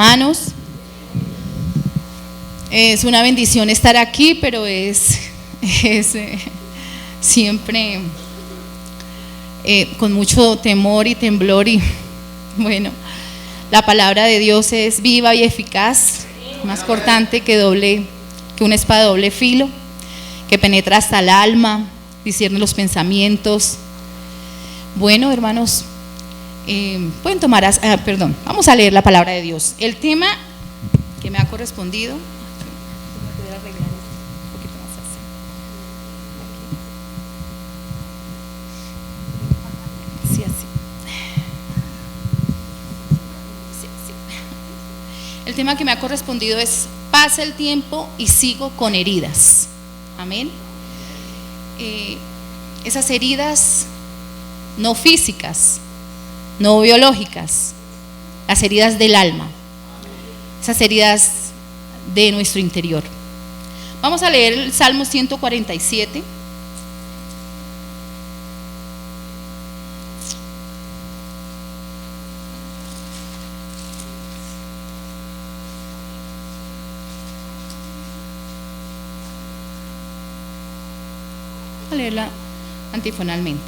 Hermanos, es una bendición estar aquí, pero es siempre con mucho temor y temblor. Y bueno, la palabra de Dios es viva y eficaz, más cortante que una espada de doble filo, que penetra hasta el alma, discierne los pensamientos. Bueno, hermanos, pueden tomar, vamos a leer la palabra de Dios. El tema que me ha correspondido, el tema que me ha correspondido es: pasa el tiempo y sigo con heridas. Amén. Esas heridas no físicas, no biológicas, las heridas del alma, esas heridas de nuestro interior. Vamos a leer el Salmo 147. Voy a leerla antifonalmente.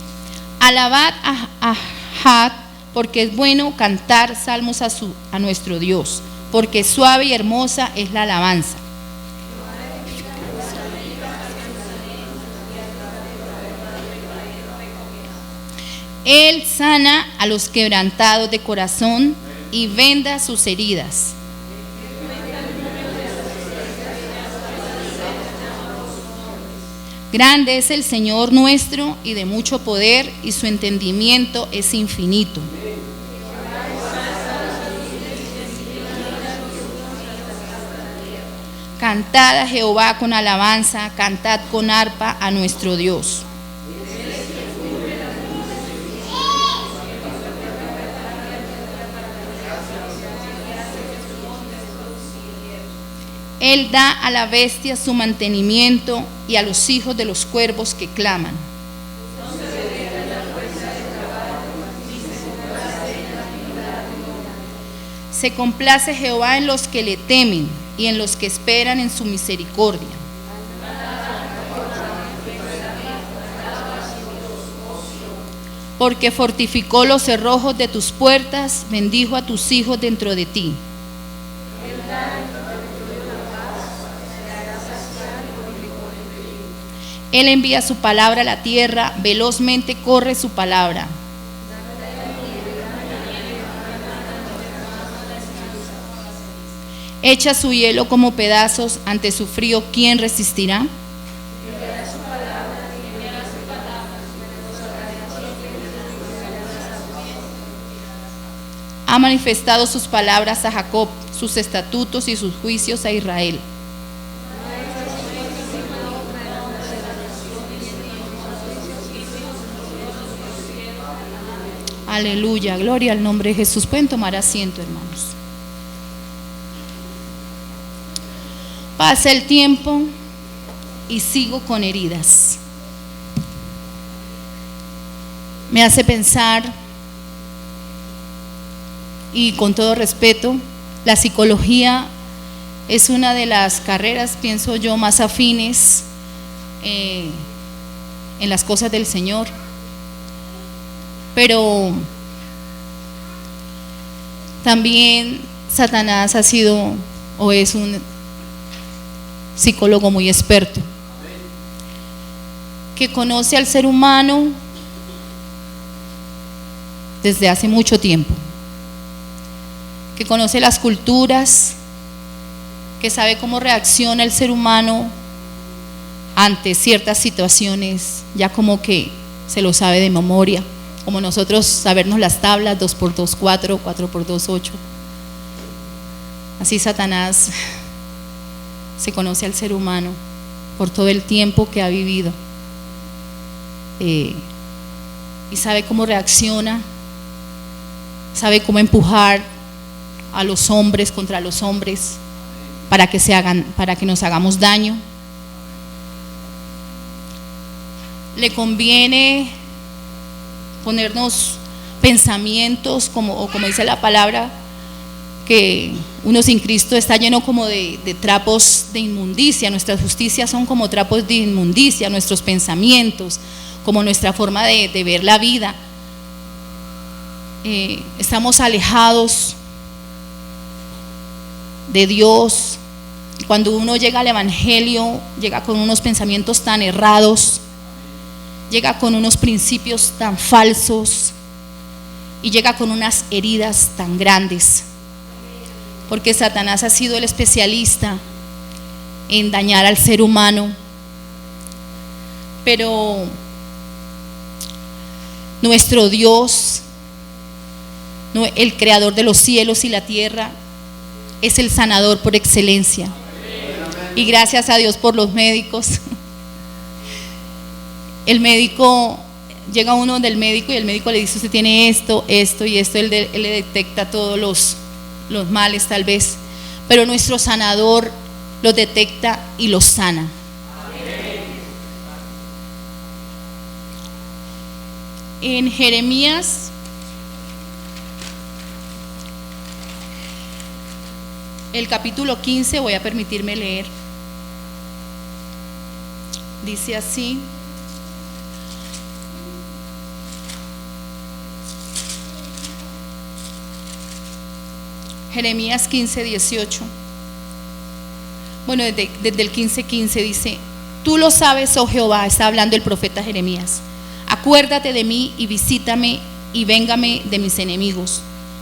Alabad a Jah, porque es bueno cantar salmos a nuestro Dios, porque suave y hermosa es la alabanza. Él sana a los quebrantados de corazón y venda sus heridas. Grande es el Señor nuestro y de mucho poder, y su entendimiento es infinito. Cantad a Jehová con alabanza, cantad con arpa a nuestro Dios. Él da a la bestia su mantenimiento y a los hijos de los cuervos que claman. Se complace Jehová en los que le temen y en los que esperan en su misericordia. Porque fortificó los cerrojos de tus puertas, bendijo a tus hijos dentro de ti. Él envía su palabra a la tierra, velozmente corre su palabra. Echa su hielo como pedazos, ante su frío, ¿quién resistirá? Ha manifestado sus palabras a Jacob, sus estatutos y sus juicios a Israel. Aleluya, gloria al nombre de Jesús. Pueden tomar asiento, hermanos. Pasa el tiempo y sigo con heridas. Me hace pensar, y con todo respeto, la psicología es una de las carreras, pienso yo, más afines en las cosas del Señor. Pero también Satanás ha sido o es un psicólogo muy experto, que conoce al ser humano desde hace mucho tiempo, que conoce las culturas, que sabe cómo reacciona el ser humano ante ciertas situaciones, ya como que se lo sabe de memoria. Como nosotros sabernos las tablas, 2 por 2, 4, 4 por 2, 8. Así Satanás se conoce al ser humano por todo el tiempo que ha vivido. Y sabe cómo reacciona, sabe cómo empujar a los hombres contra los hombres para que nos hagamos daño. Le conviene ponernos pensamientos, como dice la palabra, porque uno sin Cristo está lleno como de trapos de inmundicia. Nuestras justicias son como trapos de inmundicia, nuestros pensamientos, como nuestra forma de ver la vida. Estamos alejados de Dios. Cuando uno llega al Evangelio, llega con unos pensamientos tan errados, llega con unos principios tan falsos y llega con unas heridas tan grandes, porque Satanás ha sido el especialista en dañar al ser humano. Pero nuestro Dios, el creador de los cielos y la tierra, es el sanador por excelencia. Y gracias a Dios por los médicos. El médico, llega uno del médico y el médico le dice: usted tiene esto, esto y esto. Él le detecta todos los males tal vez, pero nuestro sanador los detecta y los sana. En Jeremías, el capítulo 15, voy a permitirme leer. Dice así: Jeremías 15, 18. Bueno, desde el 15:15 dice: tú lo sabes, oh Jehová, está hablando el profeta Jeremías. Acuérdate de mí y visítame y véngame de mis enemigos.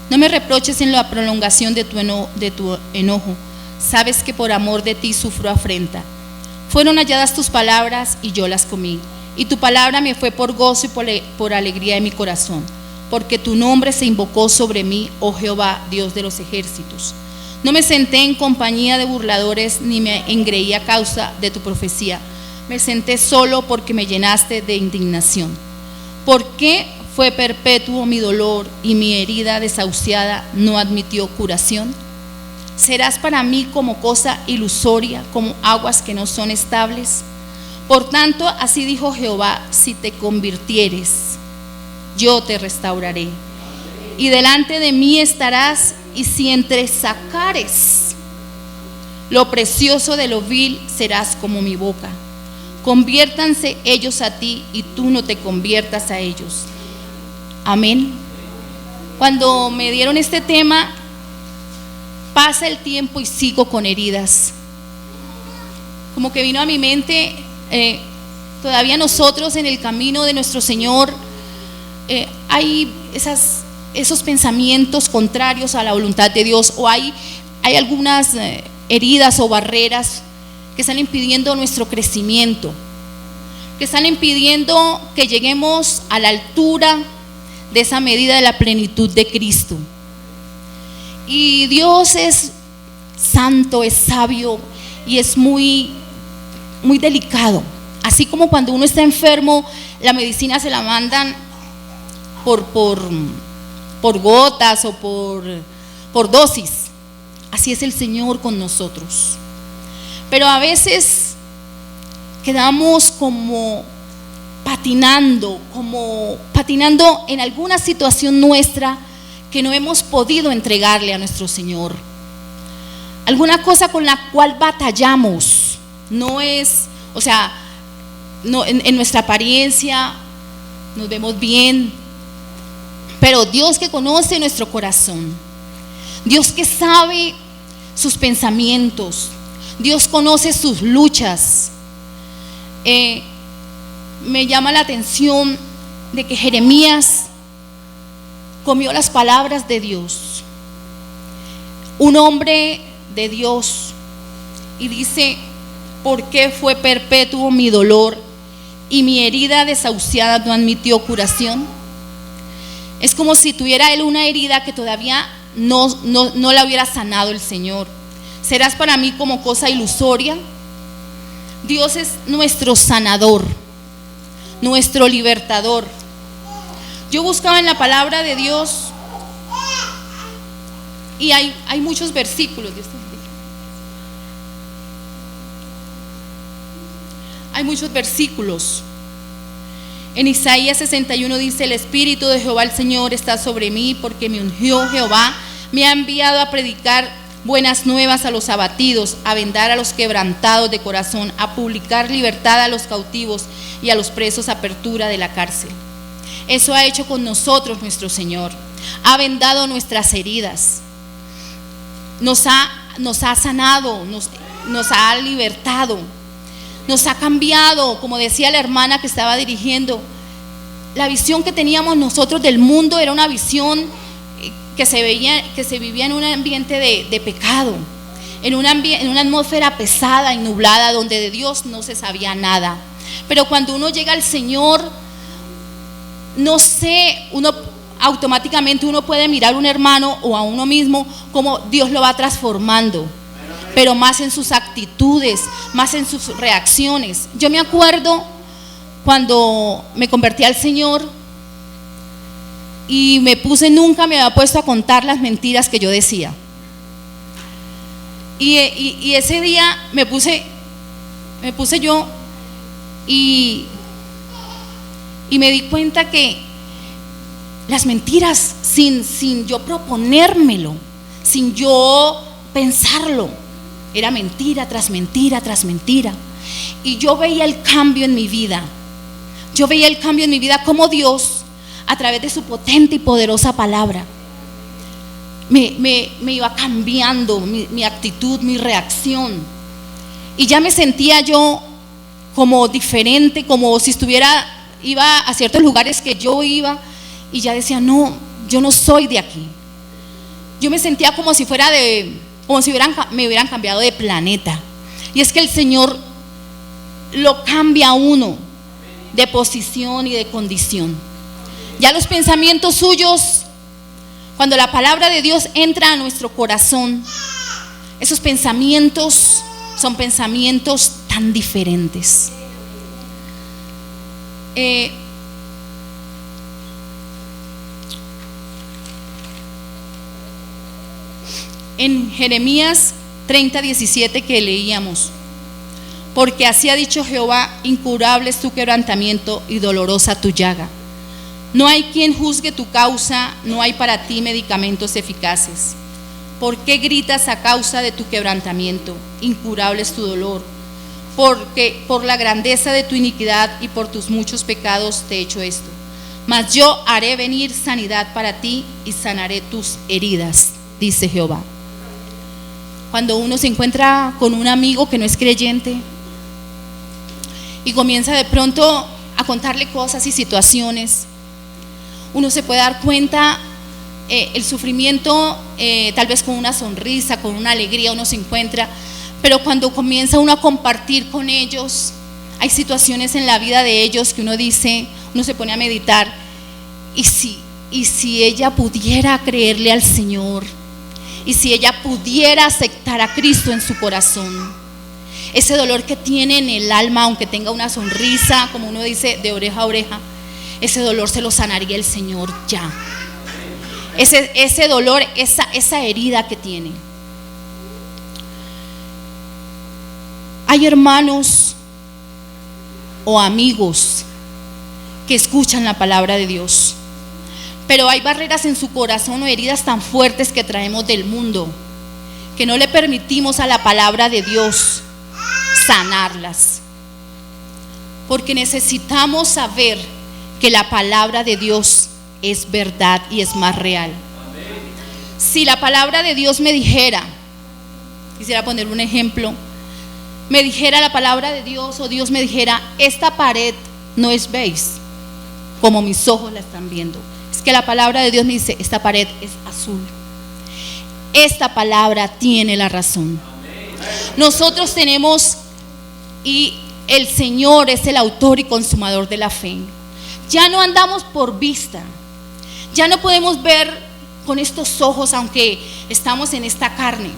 No me reproches en la prolongación de tu enojo. Sabes que por amor de ti sufro afrenta. Fueron halladas tus palabras y yo las comí, y tu palabra me fue por gozo y por alegría de mi corazón, porque tu nombre se invocó sobre mí, oh Jehová, Dios de los ejércitos. No me senté en compañía de burladores, ni me engreí a causa de tu profecía. Me senté solo porque me llenaste de indignación. ¿Por qué fue perpetuo mi dolor y mi herida desahuciada no admitió curación? Serás para mí como cosa ilusoria, como aguas que no son estables. Por tanto, así dijo Jehová: si te convirtieres, yo te restauraré, y delante de mí estarás, y si entresacares lo precioso de lo vil, serás como mi boca. Conviértanse ellos a ti, y tú no te conviertas a ellos. Amén. Cuando me dieron este tema, pasa el tiempo y sigo con heridas. Como que vino a mi mente, todavía nosotros en el camino de nuestro Señor, hay esos pensamientos contrarios a la voluntad de Dios, o hay algunas heridas o barreras que están impidiendo nuestro crecimiento, que están impidiendo que lleguemos a la altura de esa medida de la plenitud de Cristo. Y Dios es santo, es sabio y es muy, muy delicado. Así como cuando uno está enfermo, la medicina se la mandan por gotas o por dosis. Así es el Señor con nosotros. Pero a veces quedamos como patinando en alguna situación nuestra que no hemos podido entregarle a nuestro Señor. Alguna cosa con la cual batallamos. No es, no, en nuestra apariencia nos vemos bien, pero Dios que conoce nuestro corazón, Dios que sabe sus pensamientos, Dios conoce sus luchas. Me llama la atención de que Jeremías comió las palabras de Dios, un hombre de Dios, y dice: ¿por qué fue perpetuo mi dolor y mi herida desahuciada no admitió curación? Es como si tuviera él una herida que todavía no la hubiera sanado el Señor. ¿Serás para mí como cosa ilusoria? Dios es nuestro sanador, nuestro libertador. Yo buscaba en la palabra de Dios y hay muchos versículos. Hay muchos versículos. En Isaías 61 dice: el Espíritu de Jehová el Señor está sobre mí, porque me ungió Jehová Me ha enviado a predicar buenas nuevas a los abatidos, a vendar a los quebrantados de corazón, a publicar libertad a los cautivos y a los presos apertura de la cárcel. Eso ha hecho con nosotros nuestro Señor. Ha vendado nuestras heridas. Nos ha sanado, nos ha libertado. Nos ha cambiado, como decía la hermana que estaba dirigiendo. La visión que teníamos nosotros del mundo era una visión que se vivía en un ambiente de pecado, en una atmósfera pesada y nublada, donde de Dios no se sabía nada. Pero cuando uno llega al Señor, no sé, automáticamente uno puede mirar a un hermano o a uno mismo como Dios lo va transformando, pero más en sus actitudes, más en sus reacciones. Yo me acuerdo cuando me convertí al Señor y nunca me había puesto a contar las mentiras que yo decía. Y ese día me puse yo y me di cuenta que las mentiras, sin yo proponérmelo, sin yo pensarlo, era mentira tras mentira tras mentira. Y yo veía el cambio en mi vida. Como Dios, a través de su potente y poderosa palabra, me iba cambiando mi actitud, mi reacción. Y ya me sentía yo como diferente, como si iba a ciertos lugares que yo iba y ya decía, no, yo no soy de aquí. Yo me sentía como si me hubieran cambiado de planeta. Y es que el Señor lo cambia a uno de posición y de condición. Ya los pensamientos suyos, cuando la palabra de Dios entra a nuestro corazón, esos pensamientos son pensamientos tan diferentes. En Jeremías 30:17 que leíamos: porque así ha dicho Jehová, incurable es tu quebrantamiento y dolorosa tu llaga. No hay quien juzgue tu causa, no hay para ti medicamentos eficaces. ¿Por qué gritas a causa de tu quebrantamiento? Incurable es tu dolor. Porque por la grandeza de tu iniquidad y por tus muchos pecados te he hecho esto. Mas yo haré venir sanidad para ti y sanaré tus heridas, dice Jehová. Cuando uno se encuentra con un amigo que no es creyente y comienza de pronto a contarle cosas y situaciones, uno se puede dar cuenta el sufrimiento, tal vez con una sonrisa, con una alegría uno se encuentra, pero cuando comienza uno a compartir con ellos, hay situaciones en la vida de ellos que uno se pone a meditar, y si ella pudiera creerle al Señor, y si ella pudiera aceptar a Cristo en su corazón, ese dolor que tiene en el alma, aunque tenga una sonrisa, como uno dice, de oreja a oreja, ese dolor se lo sanaría el Señor ya. Ese dolor, esa herida que tiene. Hay hermanos o amigos que escuchan la palabra de Dios, pero hay barreras en su corazón o heridas tan fuertes que traemos del mundo, que no le permitimos a la palabra de Dios sanarlas, porque necesitamos saber que la palabra de Dios es verdad y es más real. Si la palabra de Dios me dijera, quisiera poner un ejemplo, me dijera la palabra de Dios, o Dios me dijera, esta pared no es beige, como mis ojos la están viendo. Es que la palabra de Dios me dice, esta pared es azul. Esta palabra tiene la razón. Nosotros tenemos, y el Señor es el autor y consumador de la fe. Ya no andamos por vista, ya no podemos ver con estos ojos, aunque estamos en esta carne.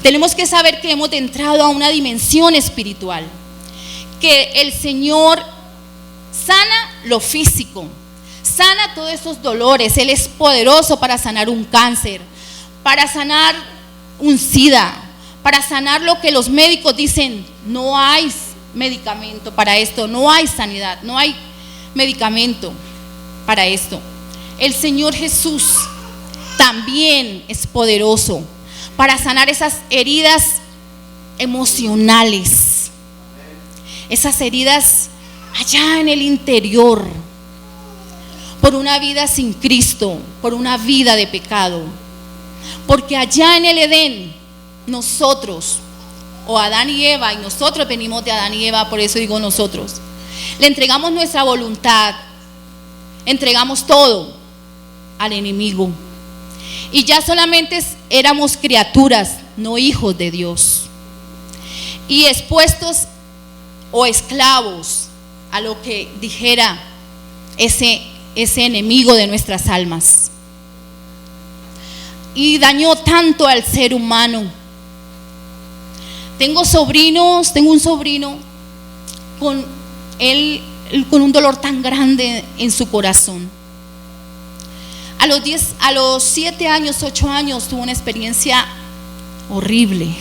Tenemos que saber que hemos entrado a una dimensión espiritual, que el Señor sana lo físico, sana todos esos dolores. Él es poderoso para sanar un cáncer, para sanar un SIDA, para sanar lo que los médicos dicen, no hay medicamento para esto, no hay sanidad, no hay medicamento para esto. El Señor Jesús también es poderoso para sanar esas heridas emocionales, esas heridas allá en el interior, por una vida sin Cristo, por una vida de pecado. Porque allá en el Edén, nosotros, o Adán y Eva, y nosotros venimos de Adán y Eva, por eso digo nosotros, le entregamos nuestra voluntad, entregamos todo al enemigo. Y ya solamente éramos criaturas, no hijos de Dios. Y expuestos o esclavos a lo que dijera ese enemigo de nuestras almas. Y dañó tanto al ser humano. Tengo un sobrino con un dolor tan grande en su corazón. A los 7 años, 8 años tuvo una experiencia horrible.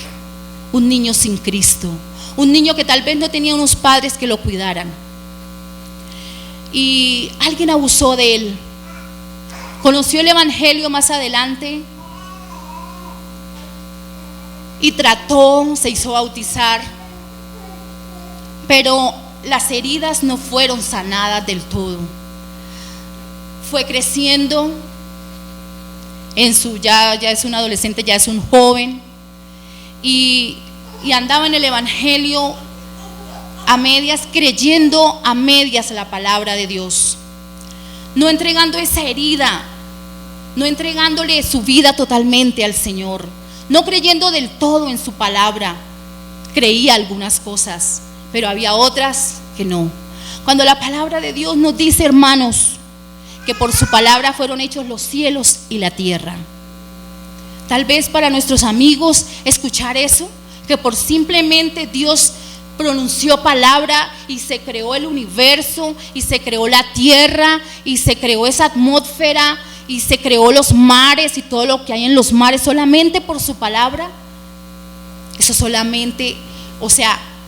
Un niño sin Cristo, un niño que tal vez no tenía unos padres que lo cuidaran. Y alguien abusó de él. Conoció el evangelio más adelante y se hizo bautizar, pero las heridas no fueron sanadas del todo. Fue creciendo, ya es un adolescente, ya es un joven, y andaba en el evangelio a medias, creyendo a medias la palabra de Dios, no entregando esa herida, no entregándole su vida totalmente al Señor, no creyendo del todo en su palabra. Creía algunas cosas, pero había otras que no. Cuando la palabra de Dios nos dice, hermanos, que por su palabra fueron hechos los cielos y la tierra. Tal vez para nuestros amigos escuchar eso, que por simplemente Dios pronunció palabra y se creó el universo, y se creó la tierra, y se creó esa atmósfera, y se creó los mares y todo lo que hay en los mares solamente por su palabra. Eso solamente,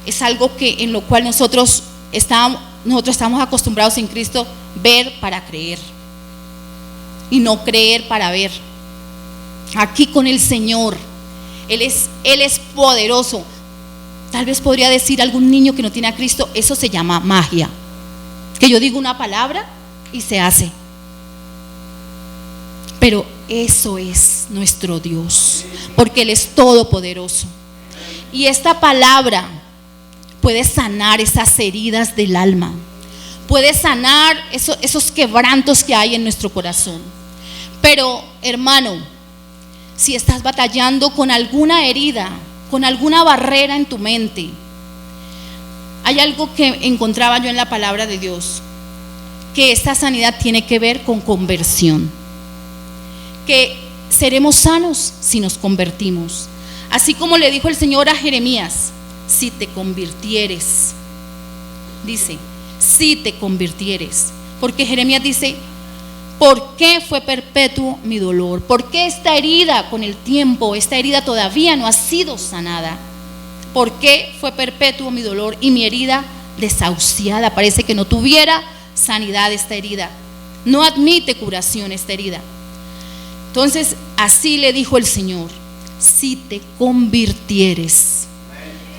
es algo en lo cual nosotros estamos acostumbrados en Cristo, ver para creer y no creer para ver. Aquí con el Señor, Él es poderoso. Tal vez podría decir algún niño que no tiene a Cristo, eso se llama magia, que yo digo una palabra y se hace. Pero eso es nuestro Dios, porque Él es todopoderoso. Y esta palabra puede sanar esas heridas del alma, puede sanar esos quebrantos que hay en nuestro corazón. Pero, hermano, si estás batallando con alguna herida, con alguna barrera en tu mente, hay algo que encontraba yo en la palabra de Dios, que esta sanidad tiene que ver con conversión, que seremos sanos si nos convertimos. Así como le dijo el Señor a Jeremías, si te convirtieres, dice, si te convirtieres, porque Jeremías dice, ¿por qué fue perpetuo mi dolor? ¿Por qué esta herida con el tiempo, esta herida todavía no ha sido sanada? ¿Por qué fue perpetuo mi dolor y mi herida desahuciada? Parece que no tuviera sanidad esta herida, no admite curación esta herida. Entonces así le dijo el Señor, si te convirtieres,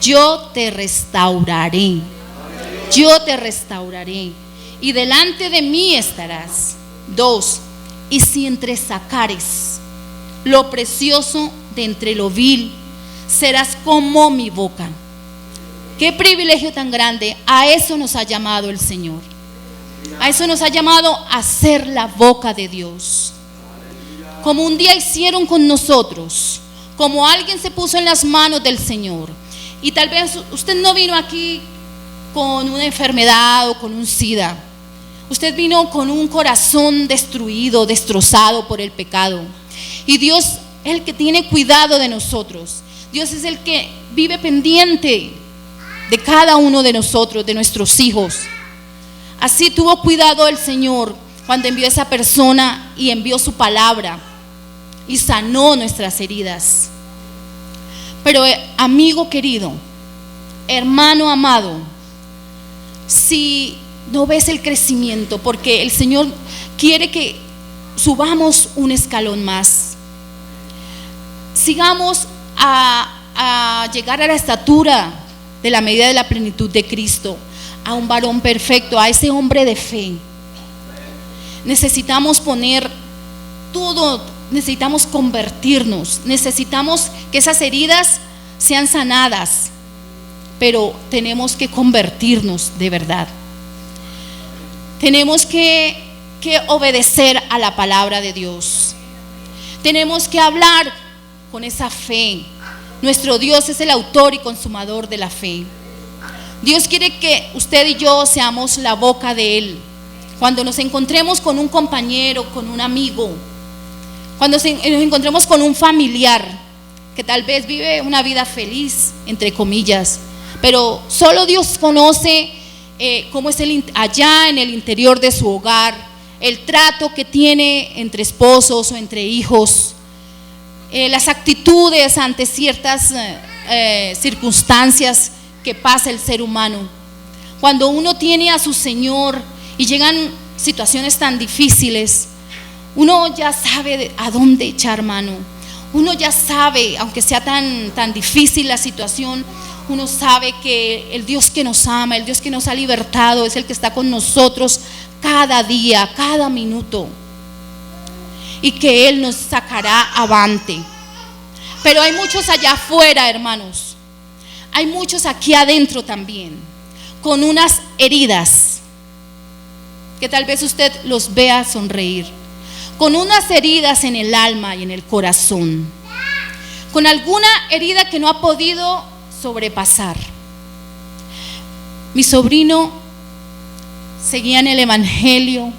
yo te restauraré, y delante de mí estarás. 2, y si entresacares lo precioso de entre lo vil, serás como mi boca. Qué privilegio tan grande. A eso nos ha llamado el Señor, a eso nos ha llamado a ser la boca de Dios, como un día hicieron con nosotros, como alguien se puso en las manos del Señor. Y tal vez usted no vino aquí con una enfermedad o con un SIDA. Usted vino con un corazón destruido, destrozado por el pecado. Y Dios es el que tiene cuidado de nosotros. Dios es el que vive pendiente de cada uno de nosotros, de nuestros hijos. Así tuvo cuidado el Señor cuando envió a esa persona y envió su palabra y sanó nuestras heridas. Pero amigo querido, hermano amado, si no ves el crecimiento, porque el Señor quiere que subamos un escalón más. Sigamos a llegar a la estatura de la medida de la plenitud de Cristo, a un varón perfecto, a ese hombre de fe. Necesitamos poner todo, necesitamos convertirnos, necesitamos que esas heridas sean sanadas, pero tenemos que convertirnos de verdad. Tenemos que obedecer a la palabra de Dios. Tenemos que hablar con esa fe. Nuestro Dios es el autor y consumador de la fe. Dios quiere que usted y yo seamos la boca de Él. Cuando nos encontremos con un compañero, con un amigo, cuando nos encontremos con un familiar que tal vez vive una vida feliz, entre comillas, pero solo Dios conoce cómo es allá en el interior de su hogar, el trato que tiene entre esposos o entre hijos, las actitudes ante ciertas circunstancias que pasa el ser humano. Cuando uno tiene a su Señor y llegan situaciones tan difíciles, uno ya sabe a dónde echar mano. Uno ya sabe, aunque sea tan difícil la situación, uno sabe que el Dios que nos ama, el Dios que nos ha libertado, es el que está con nosotros cada día, cada minuto, y que Él nos sacará avante. Pero hay muchos allá afuera, hermanos, hay muchos aquí adentro también, con unas heridas, que tal vez usted los vea sonreír, con unas heridas en el alma y en el corazón, con alguna herida que no ha podido sobrepasar. Mi sobrino seguía en el Evangelio,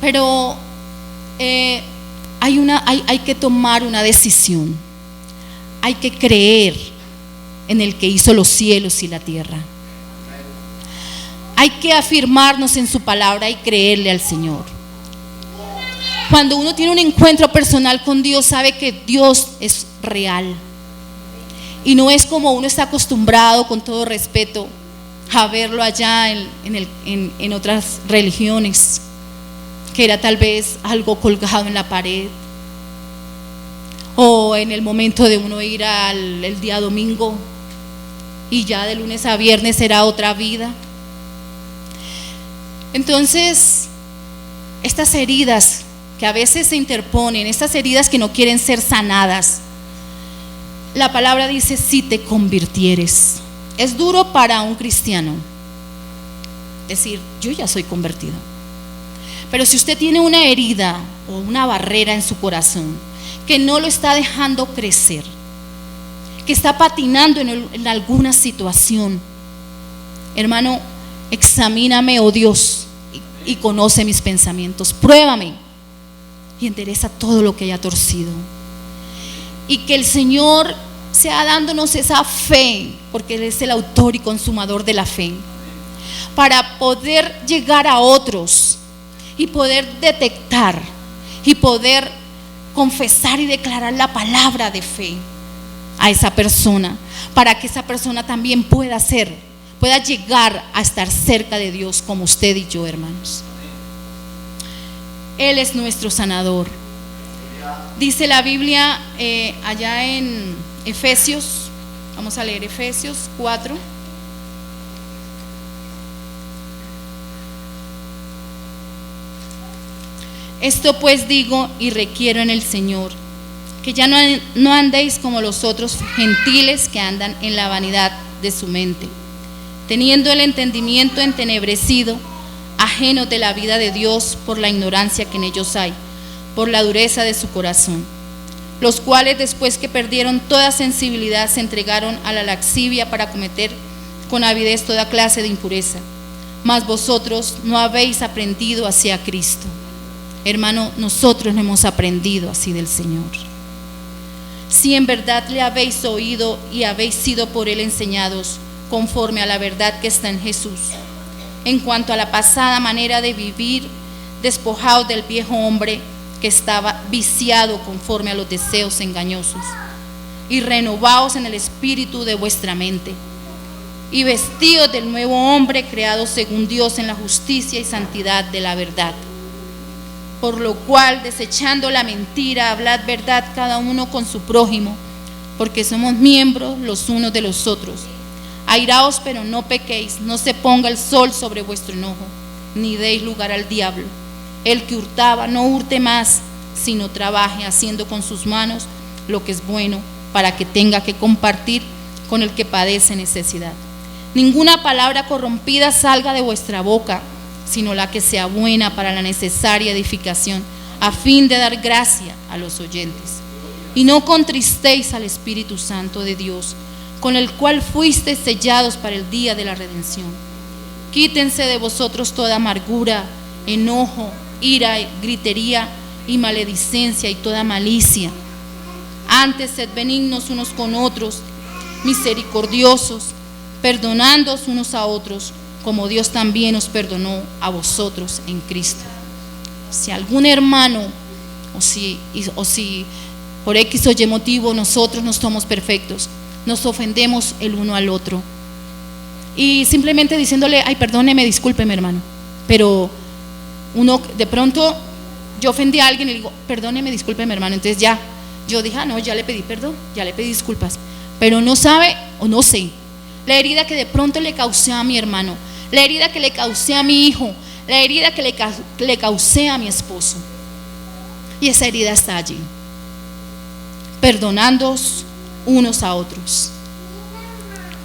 pero hay que tomar una decisión. Hay que creer en el que hizo los cielos y la tierra. Hay que afirmarnos en su palabra y creerle al Señor. Cuando uno tiene un encuentro personal con Dios, sabe que Dios es real. Y no es como uno está acostumbrado, con todo respeto, a verlo allá en otras religiones, que era tal vez algo colgado en la pared, o en el momento de uno ir el día domingo y ya de lunes a viernes era otra vida. Entonces, estas heridas que a veces se interponen, estas heridas que no quieren ser sanadas, la palabra dice: si te convirtieres. Es duro para un cristiano decir: yo ya soy convertido. Pero si usted tiene una herida o una barrera en su corazón que no lo está dejando crecer, que está patinando en alguna situación, hermano, examíname, oh Dios, y conoce mis pensamientos, pruébame y endereza todo lo que haya torcido. Y que el Señor sea dándonos esa fe, porque Él es el autor y consumador de la fe, para poder llegar a otros y poder detectar y poder confesar y declarar la palabra de fe a esa persona, para que esa persona también pueda llegar a estar cerca de Dios como usted y yo, hermanos. Él es nuestro sanador. Dice la Biblia allá en Efesios, vamos a leer Efesios 4. Esto pues digo y requiero en el Señor, que ya no andéis como los otros gentiles que andan en la vanidad de su mente, teniendo el entendimiento entenebrecido, ajenos de la vida de Dios por la ignorancia que en ellos hay, por la dureza de su corazón, los cuales después que perdieron toda sensibilidad se entregaron a la lascivia para cometer con avidez toda clase de impureza. Mas vosotros no habéis aprendido así a Cristo. Hermano, nosotros no hemos aprendido así del Señor. Si en verdad le habéis oído y habéis sido por Él enseñados, conforme a la verdad que está en Jesús, en cuanto a la pasada manera de vivir, despojados del viejo hombre que estaba viciado conforme a los deseos engañosos, y renovaos en el espíritu de vuestra mente, y vestidos del nuevo hombre creado según Dios en la justicia y santidad de la verdad. Por lo cual, desechando la mentira, hablad verdad cada uno con su prójimo, porque somos miembros los unos de los otros. Airaos, pero no pequéis, no se ponga el sol sobre vuestro enojo, ni deis lugar al diablo. El que hurtaba, no hurte más, sino trabaje haciendo con sus manos lo que es bueno, para que tenga que compartir con el que padece necesidad. Ninguna palabra corrompida salga de vuestra boca, sino la que sea buena para la necesaria edificación, a fin de dar gracia a los oyentes. Y no contristéis al Espíritu Santo de Dios, con el cual fuisteis sellados para el día de la redención. Quítense de vosotros toda amargura, enojo, ira, gritería y maledicencia y toda malicia. Antes sed benignos unos con otros, misericordiosos, perdonándoos unos a otros, como Dios también os perdonó a vosotros en Cristo. Si algún hermano, o si por X o Y motivo nosotros no somos perfectos, nos ofendemos el uno al otro, y simplemente diciéndole, ay, perdóneme, discúlpeme, hermano, pero uno de pronto, yo ofendí a alguien y le digo, perdóneme, discúlpeme, hermano, entonces ya, yo dije, no, ya le pedí perdón, ya le pedí disculpas, pero no sabe o no sé la herida que de pronto le causé a mi hermano, la herida que le causé a mi hijo, la herida que le causé a mi esposo, y esa herida está allí. Perdonándoos unos a otros.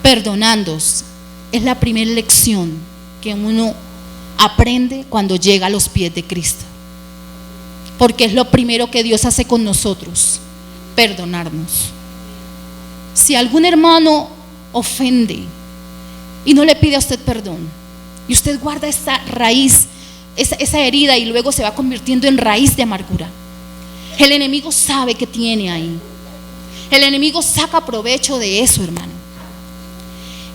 Perdonándoos es la primera lección que uno aprende cuando llega a los pies de Cristo, porque es lo primero que Dios hace con nosotros, perdonarnos. Si algún hermano ofende y no le pide a usted perdón, y usted guarda esa raíz, esa herida, y luego se va convirtiendo en raíz de amargura, el enemigo sabe que tiene ahí. El enemigo saca provecho de eso, hermano.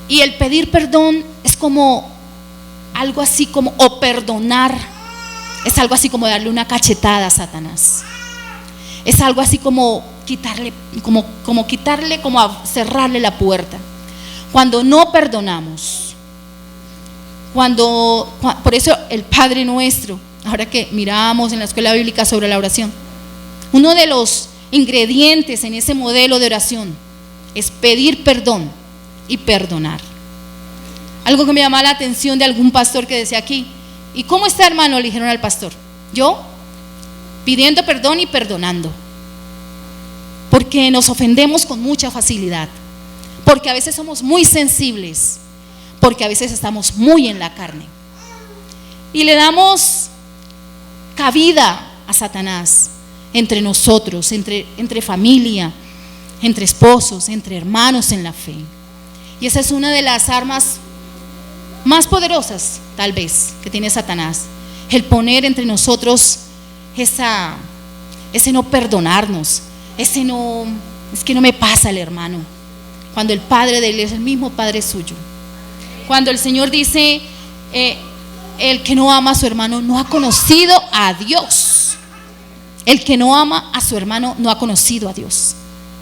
Y el pedir perdón es como algo así como, o perdonar, es algo así como darle una cachetada a Satanás. Es algo así como quitarle, como a cerrarle la puerta. Cuando no perdonamos, por eso el Padre Nuestro, ahora que miramos en la escuela bíblica sobre la oración, uno de los ingredientes en ese modelo de oración es pedir perdón y perdonar. Algo que me llamaba la atención de algún pastor que decía aquí, ¿y cómo está, hermano?, le dijeron al pastor. Yo, pidiendo perdón y perdonando, porque nos ofendemos con mucha facilidad, porque a veces somos muy sensibles, porque a veces estamos muy en la carne y le damos cabida a Satanás entre nosotros, entre familia, entre esposos, entre hermanos en la fe. Y esa es una de las armas más poderosas, tal vez, que tiene Satanás, el poner entre nosotros ese no perdonarnos, ese no, es que no me pasa el hermano, cuando el padre de él es el mismo padre suyo. Cuando el Señor dice, el que no ama a su hermano no ha conocido a Dios. El que no ama a su hermano no ha conocido a Dios.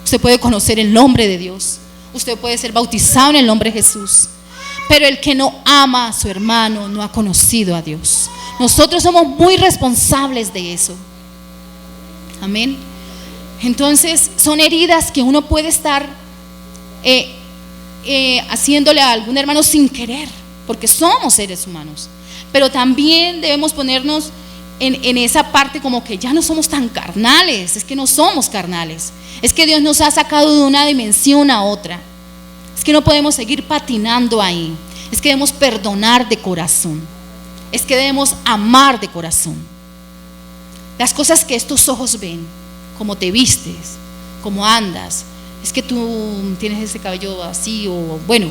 Usted puede conocer el nombre de Dios, usted puede ser bautizado en el nombre de Jesús, pero el que no ama a su hermano no ha conocido a Dios. Nosotros somos muy responsables de eso. Amén. Entonces son heridas que uno puede estar haciéndole a algún hermano sin querer, porque somos seres humanos, pero también debemos ponernos en esa parte como que ya no somos tan carnales. Es que no somos carnales, es que Dios nos ha sacado de una dimensión a otra, es que no podemos seguir patinando ahí, es que debemos perdonar de corazón, es que debemos amar de corazón. Las cosas que estos ojos ven, cómo te vistes, cómo andas, es que tú tienes ese cabello así, o bueno,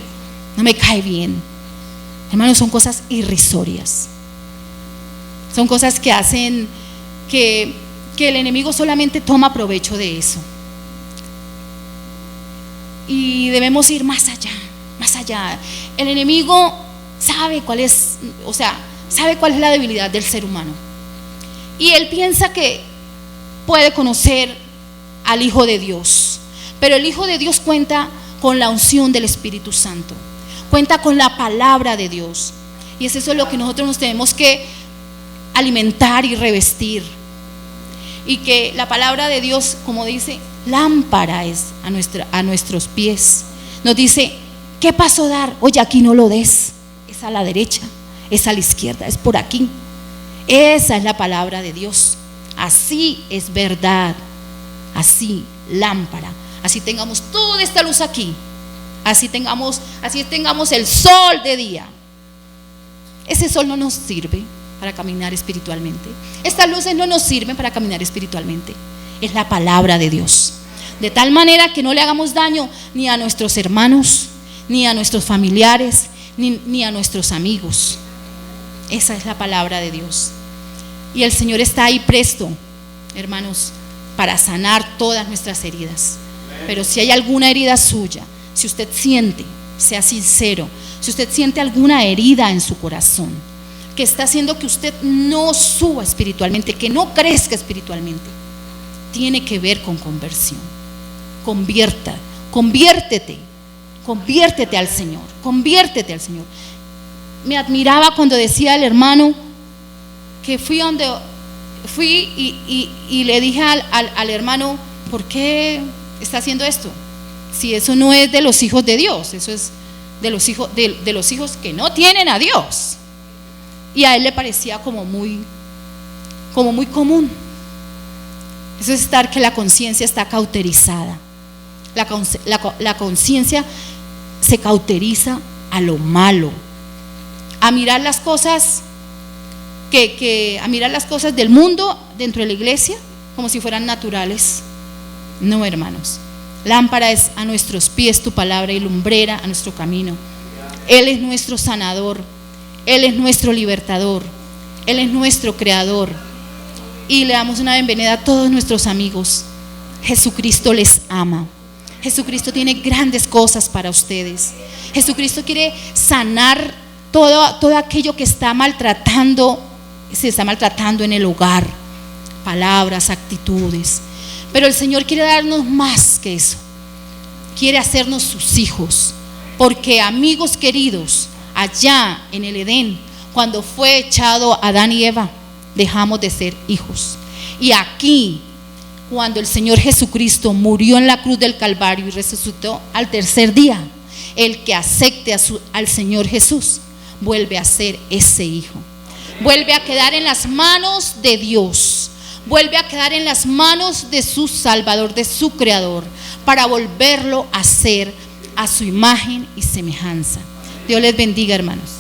no me cae bien, hermanos, son cosas irrisorias. Son cosas que hacen que el enemigo solamente toma provecho de eso. Y debemos ir más allá, más allá. El enemigo sabe cuál es la debilidad del ser humano. Y él piensa que puede conocer al Hijo de Dios. Pero el Hijo de Dios cuenta con la unción del Espíritu Santo, cuenta con la palabra de Dios. Y es eso lo que nosotros nos tenemos que alimentar y revestir y que la palabra de Dios, como dice, lámpara es a nuestros pies. Nos dice, ¿qué paso dar? Oye, aquí no lo des, es a la derecha, es a la izquierda, es por aquí. Esa es la palabra de Dios. Así es verdad, así lámpara. Así tengamos toda esta luz aquí, así tengamos el sol de día. Ese sol no nos sirve para caminar espiritualmente. Estas luces no nos sirven para caminar espiritualmente. Es la palabra de Dios. De tal manera que no le hagamos daño ni a nuestros hermanos, ni a nuestros familiares, ni a nuestros amigos. Esa es la palabra de Dios. Y el Señor está ahí presto, hermanos, para sanar todas nuestras heridas. Pero si hay alguna herida suya, si usted siente, sea sincero, si usted siente alguna herida en su corazón que está haciendo que usted no suba espiritualmente, que no crezca espiritualmente, tiene que ver con conversión. Conviértete al Señor, conviértete al Señor. Me admiraba cuando decía el hermano que fui y le dije al hermano, ¿por qué está haciendo esto? Si eso no es de los hijos de Dios, eso es de los hijos que no tienen a Dios. Y a él le parecía como muy común. Eso es estar que la conciencia está cauterizada. La conciencia se cauteriza a lo malo, a mirar las cosas a mirar las cosas del mundo dentro de la iglesia como si fueran naturales. No, hermanos. Lámpara es a nuestros pies tu palabra y lumbrera a nuestro camino. Él es nuestro sanador, Él es nuestro libertador, Él es nuestro creador. Y le damos una bienvenida a todos nuestros amigos. Jesucristo les ama. Jesucristo tiene grandes cosas para ustedes. Jesucristo quiere sanar todo aquello que se está maltratando en el hogar, palabras, actitudes. Pero el Señor quiere darnos más que eso. Quiere hacernos sus hijos. Porque, amigos queridos, allá en el Edén, cuando fue echado Adán y Eva, dejamos de ser hijos. Y aquí, cuando el Señor Jesucristo murió en la cruz del Calvario y resucitó al tercer día, el que acepte al Señor Jesús vuelve a ser ese hijo. Vuelve a quedar en las manos de Dios. Vuelve a quedar en las manos de su Salvador, de su Creador, para volverlo a hacer a su imagen y semejanza. Dios les bendiga, hermanos.